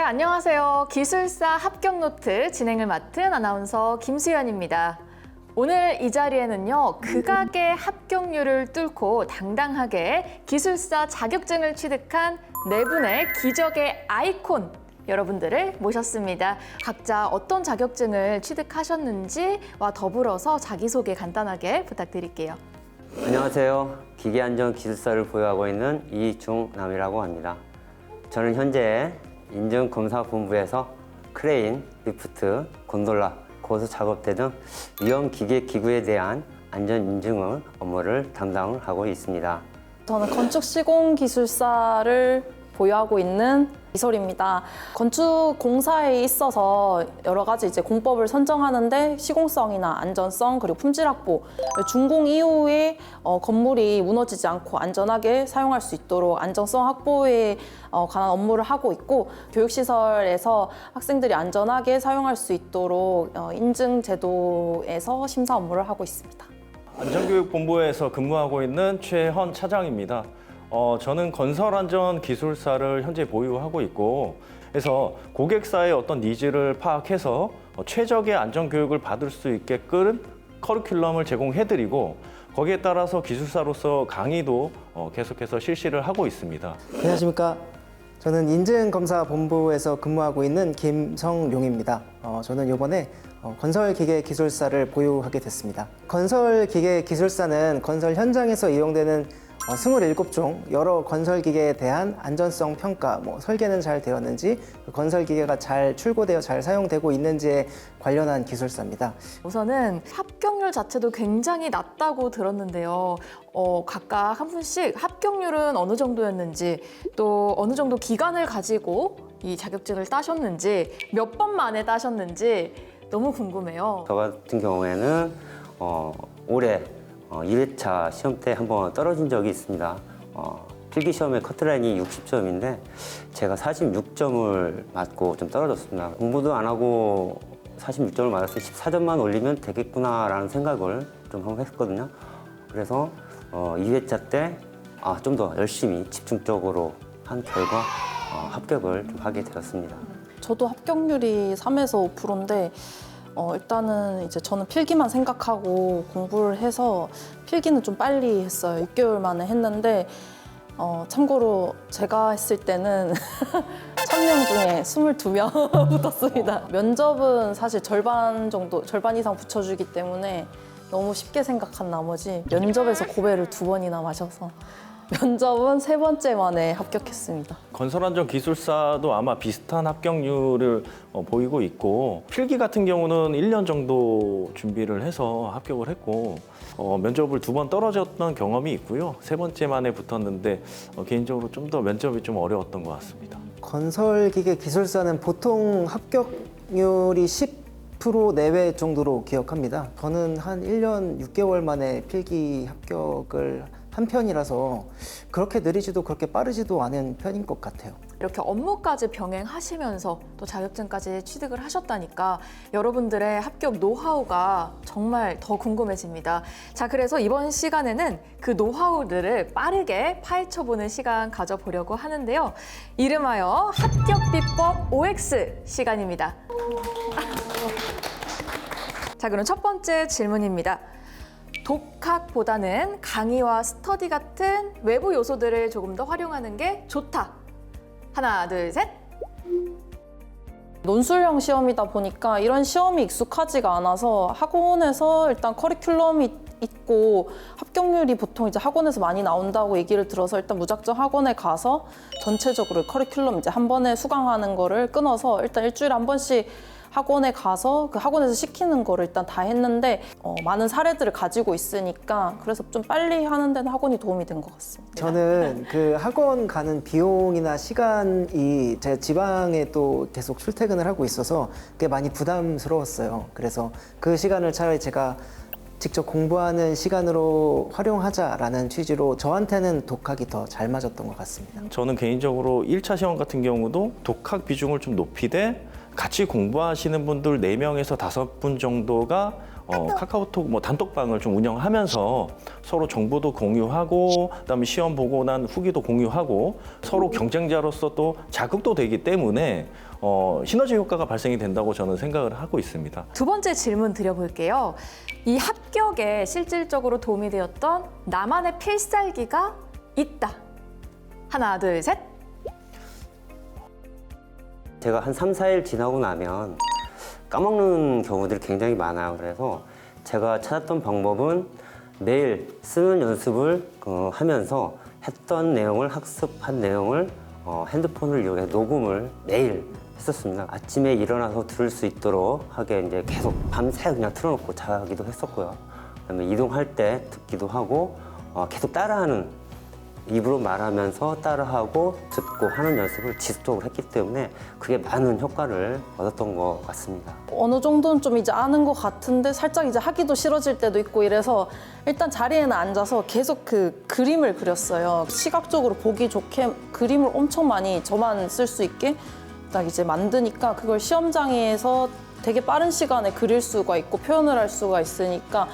안녕하세요. 기술사 합격 노트 진행을 맡은 아나운서 김수연입니다. 오늘 이 자리에는요, 극악의 합격률을 뚫고 당당하게 기술사 자격증을 취득한 네 분의 기적의 아이콘 여러분들을 모셨습니다. 각자 어떤 자격증을 취득하셨는지와 더불어서 자기소개 간단하게 부탁드릴게요. 안녕하세요. 기계안전기술사를 보유하고 있는 이중남이라고 합니다. 저는 현재 인증검사본부에서 크레인, 리프트, 곤돌라, 고소 작업대 등 위험 기계 기구에 대한 안전 인증 업무를 담당을 하고 있습니다. 저는 건축시공기술사를 보유하고 있는 이솔입니다. 건축 공사에 있어서 여러 가지 공법을 선정하는데 시공성이나 안전성 그리고 품질 확보, 준공 이후에 건물이 무너지지 않고 안전하게 사용할 수 있도록 안정성 확보에 관한 업무를 하고 있고, 교육시설에서 학생들이 안전하게 사용할 수 있도록 인증 제도에서 심사 업무를 하고 있습니다. 안전교육본부에서 근무하고 있는 최현 차장입니다. 저는 건설안전기술사를 현재 보유하고 있고, 그래서 고객사의 어떤 니즈를 파악해서 최적의 안전교육을 받을 수 있게끔 커리큘럼을 제공해드리고, 거기에 따라서 기술사로서 강의도 계속해서 실시를 하고 있습니다. 안녕하십니까. 저는 인증검사본부에서 근무하고 있는 김성용입니다. 저는 이번에 건설기계기술사를 보유하게 됐습니다. 건설기계기술사는 건설 현장에서 이용되는 27종 여러 건설기계에 대한 안전성 평가, 설계는 잘 되었는지, 건설기계가 잘 출고되어 잘 사용되고 있는지에 관련한 기술사입니다. 우선은 합격률 자체도 굉장히 낮다고 들었는데요. 각각 한 분씩 합격률은 어느 정도였는지, 또 어느 정도 기간을 가지고 이 자격증을 따셨는지, 몇 번 만에 따셨는지 너무 궁금해요. 저 같은 경우에는 올해 2회차 시험 때 한번 떨어진 적이 있습니다. 필기 시험의 커트라인이 60점인데 제가 46점을 맞고 좀 떨어졌습니다. 공부도 안 하고 46점을 맞았을 때 14점만 올리면 되겠구나라는 생각을 좀 한번 했거든요. 그래서 2회차 때 좀 더 열심히 집중적으로 한 결과 합격을 좀 하게 되었습니다. 저도 합격률이 3에서 5%인데 일단은 저는 필기만 생각하고 공부를 해서 필기는 좀 빨리 했어요. 6개월 만에 했는데 참고로 제가 했을 때는 1000명 중에 22명 붙었습니다. 면접은 사실 절반 이상 붙여주기 때문에 너무 쉽게 생각한 나머지 면접에서 고배를 2번이나 마셔서 면접은 3번째 만에 합격했습니다. 건설안전기술사도 아마 비슷한 합격률을 보이고 있고, 필기 같은 경우는 1년 정도 준비를 해서 합격을 했고, 면접을 2번 떨어졌던 경험이 있고요. 3번째 만에 붙었는데 개인적으로 좀 더 면접이 좀 어려웠던 것 같습니다. 건설기계기술사는 보통 합격률이 10% 내외 정도로 기억합니다. 저는 한 1년 6개월 만에 필기 합격을 한 편이라서 그렇게 느리지도 그렇게 빠르지도 않은 편인 것 같아요. 이렇게 업무까지 병행하시면서 또 자격증까지 취득을 하셨다니까 여러분들의 합격 노하우가 정말 더 궁금해집니다. 자, 그래서 이번 시간에는 그 노하우들을 빠르게 파헤쳐보는 시간 가져보려고 하는데요. 이름하여 합격 비법 OX 시간입니다. 자, 그럼 첫 번째 질문입니다. 독학보다는 강의와 스터디 같은 외부 요소들을 조금 더 활용하는 게 좋다. 하나, 둘, 셋. 논술형 시험이다 보니까 이런 시험이 익숙하지가 않아서 학원에서 일단 커리큘럼이 있고 합격률이 보통 학원에서 많이 나온다고 얘기를 들어서 일단 무작정 학원에 가서 전체적으로 커리큘럼 한 번에 수강하는 거를 끊어서 일단 일주일에 한 번씩 학원에 가서 그 학원에서 시키는 거를 일단 다 했는데 많은 사례들을 가지고 있으니까 그래서 좀 빨리 하는 데는 학원이 도움이 된 것 같습니다. 저는 그 학원 가는 비용이나 시간이 제 지방에 또 계속 출퇴근을 하고 있어서 그게 많이 부담스러웠어요. 그래서 그 시간을 차라리 제가 직접 공부하는 시간으로 활용하자라는 취지로 저한테는 독학이 더 잘 맞았던 것 같습니다. 저는 개인적으로 1차 시험 같은 경우도 독학 비중을 좀 높이되 같이 공부하시는 분들 4명에서 5분 정도가 카카오톡 뭐 단톡방을 좀 운영하면서 서로 정보도 공유하고 그다음에 시험 보고 난 후기도 공유하고 서로 경쟁자로서 또 자극도 되기 때문에 시너지 효과가 발생이 된다고 저는 생각을 하고 있습니다. 두 번째 질문 드려볼게요. 이 합격에 실질적으로 도움이 되었던 나만의 필살기가 있다. 하나, 둘, 셋. 제가 한 3, 4일 지나고 나면 까먹는 경우들이 굉장히 많아요. 그래서 제가 찾았던 방법은 매일 쓰는 연습을 하면서 했던 내용을, 학습한 내용을 핸드폰을 이용해 녹음을 매일 했었습니다. 아침에 일어나서 들을 수 있도록 하게 이제 계속 밤새 그냥 틀어놓고 자기도 했었고요. 그다음에 이동할 때 듣기도 하고 계속 따라하는, 입으로 말하면서 따라하고 듣고 하는 연습을 지속적으로 했기 때문에 그게 많은 효과를 얻었던 것 같습니다. 어느 정도는 좀 이제 아는 것 같은데 살짝 이제 하기도 싫어질 때도 있고 이래서 일단 자리에는 앉아서 계속 그 그림을 그렸어요. 시각적으로 보기 좋게 그림을 엄청 많이 저만 쓸 수 있게 딱 이제 만드니까 그걸 시험장에서 되게 빠른 시간에 그릴 수가 있고 표현을 할 수가 있으니까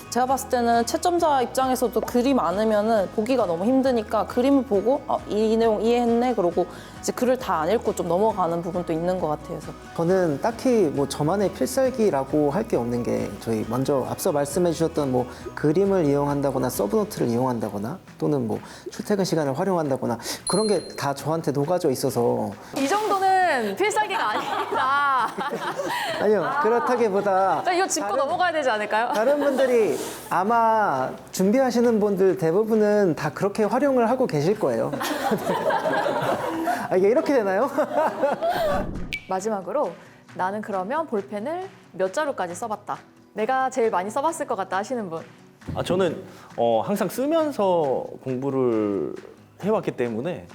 제가 봤을 때는 채점자 입장에서도 글이 많으면은 보기가 너무 힘드니까 그림을 보고 이 내용 이해했네 그러고 이제 글을 다 안 읽고 좀 넘어가는 부분도 있는 것 같아요. 저는 딱히 뭐 저만의 필살기라고 할 게 없는 게 저희 먼저 앞서 말씀해 주셨던 뭐 그림을 이용한다거나 서브노트를 이용한다거나 또는 뭐 출퇴근 시간을 활용한다거나 그런 게 다 저한테 녹아져 있어서 이 정도는 필살기가 아닙니다. 아니요 그렇다기보다 자, 이거 짚고 넘어가야 되지 않을까요? 다른 분들이 아마 준비하시는 분들 대부분은 다 그렇게 활용을 하고 계실 거예요. 이게 이렇게 되나요? 마지막으로 나는 그러면 볼펜을 몇 자루까지 써봤다. 내가 제일 많이 써봤을 것 같다 하시는 분. 저는 항상 쓰면서 공부를 해왔기 때문에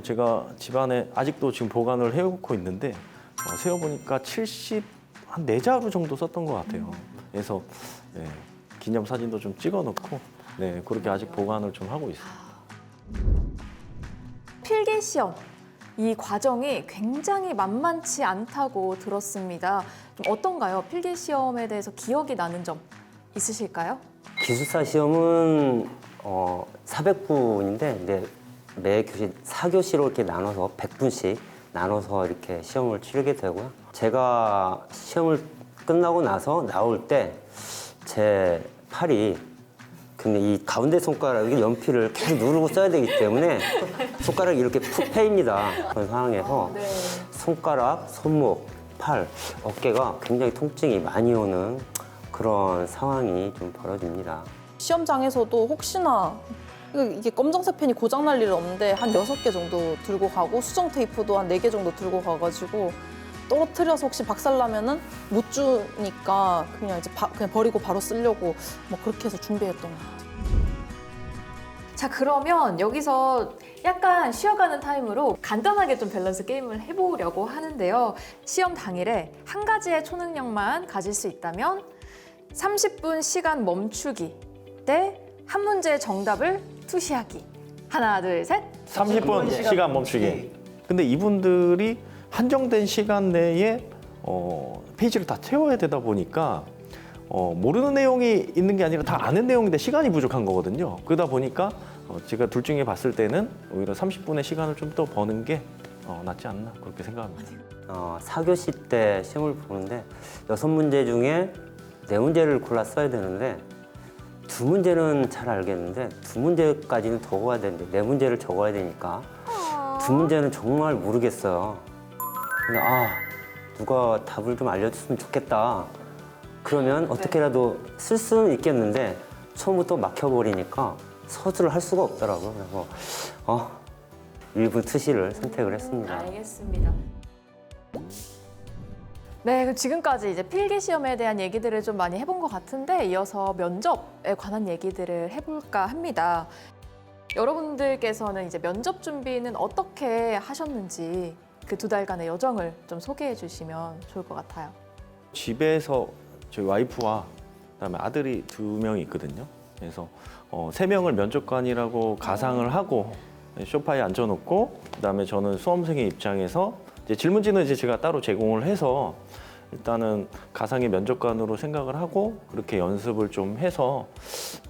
제가 집안에 아직도 지금 보관을 해놓고 있는데 세어보니까 한 4자루 정도 썼던 것 같아요. 그래서 네, 기념 사진도 좀 찍어놓고 네, 그렇게 아직 보관을 좀 하고 있어요. 필기 시험. 이 과정이 굉장히 만만치 않다고 들었습니다. 좀 어떤가요? 필기 시험에 대해서 기억이 나는 점 있으실까요? 기술사 시험은 400분인데 이제 매 교시 4교시로 이렇게 나눠서 100분씩 나눠서 이렇게 시험을 치르게 되고요. 제가 시험을 끝나고 나서 나올 때 제 팔이 근데 이 가운데 손가락에 연필을 계속 누르고 써야 되기 때문에 손가락이 이렇게 푹 패입니다. 그런 상황에서 손가락, 손목, 팔, 어깨가 굉장히 통증이 많이 오는 그런 상황이 좀 벌어집니다. 시험장에서도 혹시나 이게 검정색 펜이 고장날 일은 없는데 한 6개 정도 들고 가고 수정 테이프도 한 4개 정도 들고 가가지고 떨어뜨려서 혹시 박살나면은 못 주니까 그냥 이제 그냥 버리고 바로 쓰려고 뭐 그렇게 해서 준비했던 것 같아요. 자, 그러면 여기서 약간 쉬어가는 타임으로 간단하게 좀 밸런스 게임을 해보려고 하는데요. 시험 당일에 한 가지의 초능력만 가질 수 있다면 30분 시간 멈추기 대 한 문제의 정답을 투시하기. 하나, 둘, 셋. 30분 시간 멈추기. 근데 이분들이 한정된 시간 내에 페이지를 다 채워야 되다 보니까 모르는 내용이 있는 게 아니라 다 아는 내용인데 시간이 부족한 거거든요. 그러다 보니까 제가 둘 중에 봤을 때는 오히려 30분의 시간을 좀 더 버는 게 낫지 않나 그렇게 생각합니다. 4교시 때 시험을 보는데 6문제 중에 4문제를 골라 써야 되는데 2문제는 잘 알겠는데 2문제까지는 적어야 되는데 4문제를 적어야 되니까 2문제는 정말 모르겠어요. 근데 누가 답을 좀 알려줬으면 좋겠다. 그러면 어떻게라도 쓸 수는 있겠는데 처음부터 막혀버리니까 서술을 할 수가 없더라고요. 그래서 1분 투시를 선택을 했습니다. 알겠습니다. 네, 그럼 지금까지 이제 필기 시험에 대한 얘기들을 좀 많이 해본 것 같은데 이어서 면접에 관한 얘기들을 해볼까 합니다. 여러분들께서는 이제 면접 준비는 어떻게 하셨는지 그 2달간의 여정을 좀 소개해 주시면 좋을 것 같아요. 집에서 저희 와이프와 그다음에 아들이 2명이 있거든요. 그래서 3명을 면접관이라고 가상을 하고 소파에 앉혀놓고 그다음에 저는 수험생의 입장에서 이제 질문지는 이제 제가 따로 제공을 해서 일단은 가상의 면접관으로 생각을 하고 그렇게 연습을 좀 해서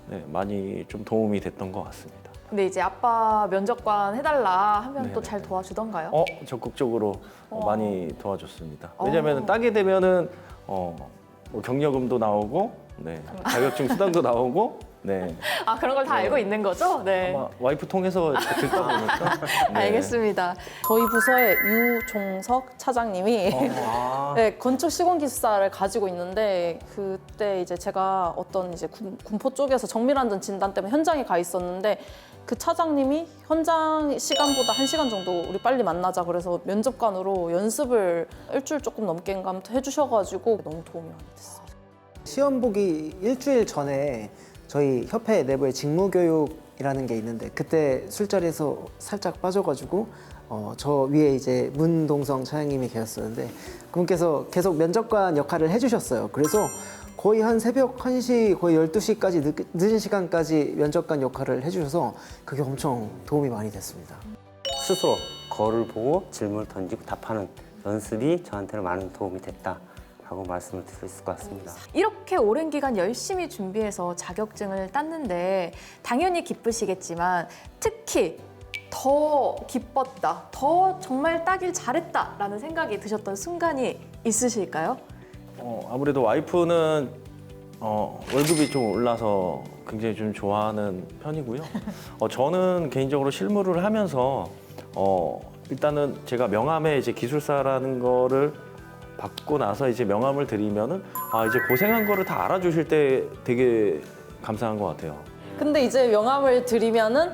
네, 많이 좀 도움이 됐던 것 같습니다. 근데 이제 아빠 면접관 해달라 하면 또 네네. 잘 도와주던가요? 적극적으로 어. 많이 도와줬습니다. 왜냐하면 따게 되면은 뭐 경력금도 나오고, 네, 자격증 수당도 나오고, 네. 아, 그런 걸 다 알고 있는 거죠? 네. 아마 와이프 통해서 이렇게 듣다 보니까. 네. 알겠습니다. 저희 부서의 유종석 차장님이 아, 네, 건축 시공기술사를 가지고 있는데 그때 이제 제가 어떤 이제 군포 쪽에서 정밀안전 진단 때문에 현장에 가 있었는데 그 차장님이 현장 시간보다 1시간 정도 우리 빨리 만나자 그래서 면접관으로 연습을 일주일 조금 넘게인가 해주셔가지고 너무 도움이 많이 됐어요. 시험 보기 일주일 전에 저희 협회 내부에 직무교육이라는 게 있는데 그때 술자리에서 살짝 빠져가지고 저 위에 이제 문동성 차장님이 계셨었는데 그분께서 계속 면접관 역할을 해주셨어요. 그래서 거의 한 새벽 1시, 거의 12시까지 늦은 시간까지 면접관 역할을 해주셔서 그게 엄청 도움이 많이 됐습니다. 스스로 거울을 보고 질문을 던지고 답하는 연습이 저한테는 많은 도움이 됐다라고 말씀을 드릴 수 있을 것 같습니다. 이렇게 오랜 기간 열심히 준비해서 자격증을 땄는데 당연히 기쁘시겠지만 특히 더 기뻤다, 더 정말 따길 잘했다라는 생각이 드셨던 순간이 있으실까요? 아무래도 와이프는 월급이 좀 올라서 굉장히 좀 좋아하는 편이고요. 저는 개인적으로 실무를 하면서 일단은 제가 명함에 이제 기술사라는 거를 받고 나서 이제 명함을 드리면은 이제 고생한 거를 다 알아주실 때 되게 감사한 것 같아요. 근데 이제 명함을 드리면은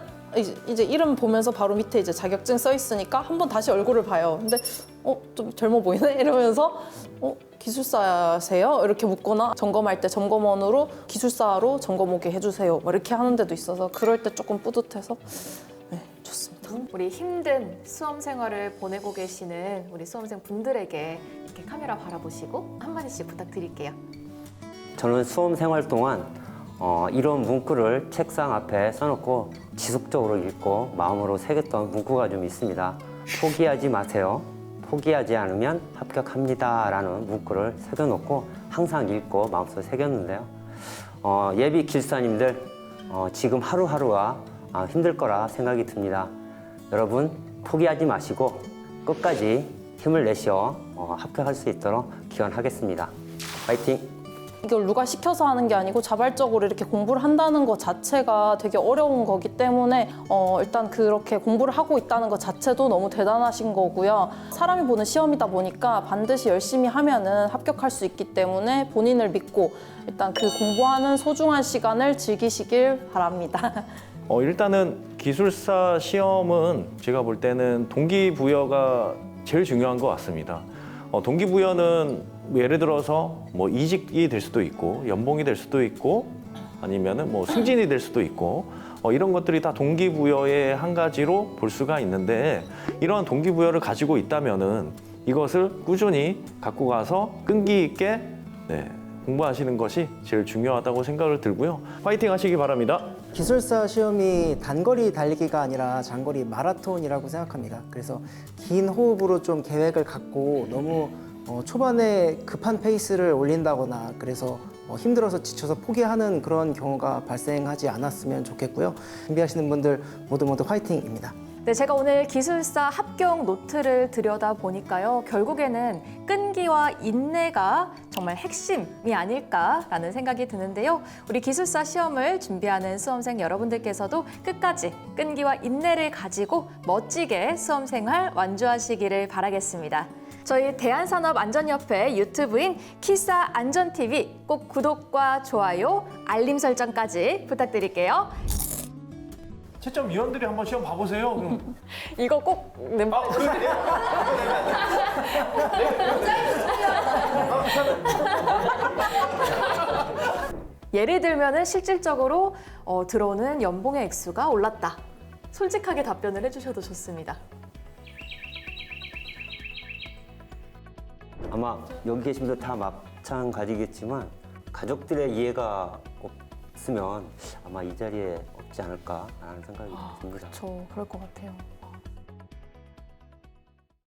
이제 이름 보면서 바로 밑에 이제 자격증 써 있으니까 한번 다시 얼굴을 봐요. 근데 좀 젊어 보이네 이러면서 기술사세요? 이렇게 묻거나 점검할 때 점검원으로 기술사로 점검 오게 해주세요. 뭐 이렇게 하는 데도 있어서 그럴 때 조금 뿌듯해서 네, 좋습니다. 우리 힘든 수험 생활을 보내고 계시는 우리 수험생 분들에게 이렇게 카메라 바라보시고 한마디씩 부탁드릴게요. 저는 수험 생활 동안 이런 문구를 책상 앞에 써놓고 지속적으로 읽고 마음으로 새겼던 문구가 좀 있습니다. 포기하지 마세요. 포기하지 않으면 합격합니다. 라는 문구를 새겨놓고 항상 읽고 마음속에 새겼는데요. 예비 기술사님들 지금 하루하루가 힘들 거라 생각이 듭니다. 여러분 포기하지 마시고 끝까지 힘을 내셔 합격할 수 있도록 기원하겠습니다. 파이팅! 이걸 누가 시켜서 하는 게 아니고 자발적으로 이렇게 공부를 한다는 것 자체가 되게 어려운 거기 때문에 일단 그렇게 공부를 하고 있다는 것 자체도 너무 대단하신 거고요. 사람이 보는 시험이다 보니까 반드시 열심히 하면은 합격할 수 있기 때문에 본인을 믿고 일단 그 공부하는 소중한 시간을 즐기시길 바랍니다. 일단은 기술사 시험은 제가 볼 때는 동기부여가 제일 중요한 것 같습니다. 동기부여는 예를 들어서 뭐 이직이 될 수도 있고 연봉이 될 수도 있고 아니면은 뭐 승진이 될 수도 있고 이런 것들이 다 동기부여의 한 가지로 볼 수가 있는데 이러한 동기부여를 가지고 있다면은 이것을 꾸준히 갖고 가서 끈기 있게 공부하시는 것이 제일 중요하다고 생각을 들고요. 파이팅 하시기 바랍니다. 기술사 시험이 단거리 달리기가 아니라 장거리 마라톤이라고 생각합니다. 그래서 긴 호흡으로 좀 계획을 갖고 너무 초반에 급한 페이스를 올린다거나 그래서 힘들어서 지쳐서 포기하는 그런 경우가 발생하지 않았으면 좋겠고요. 준비하시는 분들 모두 화이팅입니다. 네, 제가 오늘 기술사 합격 노트를 들여다보니까요. 결국에는 끈기와 인내가 정말 핵심이 아닐까라는 생각이 드는데요. 우리 기술사 시험을 준비하는 수험생 여러분들께서도 끝까지 끈기와 인내를 가지고 멋지게 수험 생활 완주하시기를 바라겠습니다. 저희 대한산업안전협회 유튜브인 키사 안전TV 꼭 구독과 좋아요, 알림 설정까지 부탁드릴게요. 채점위원들이 한번 시험 봐보세요. 그럼. 이거 꼭 예를 들면은 실질적으로 들어오는 연봉의 액수가 올랐다. 솔직하게 답변을 해주셔도 좋습니다. 아마 여기 계신 분들 다 마찬가지겠지만 가족들의 이해가 없으면 아마 이 자리에 없지 않을까라는 생각이 듭니다. 그렇죠. 그럴 것 같아요.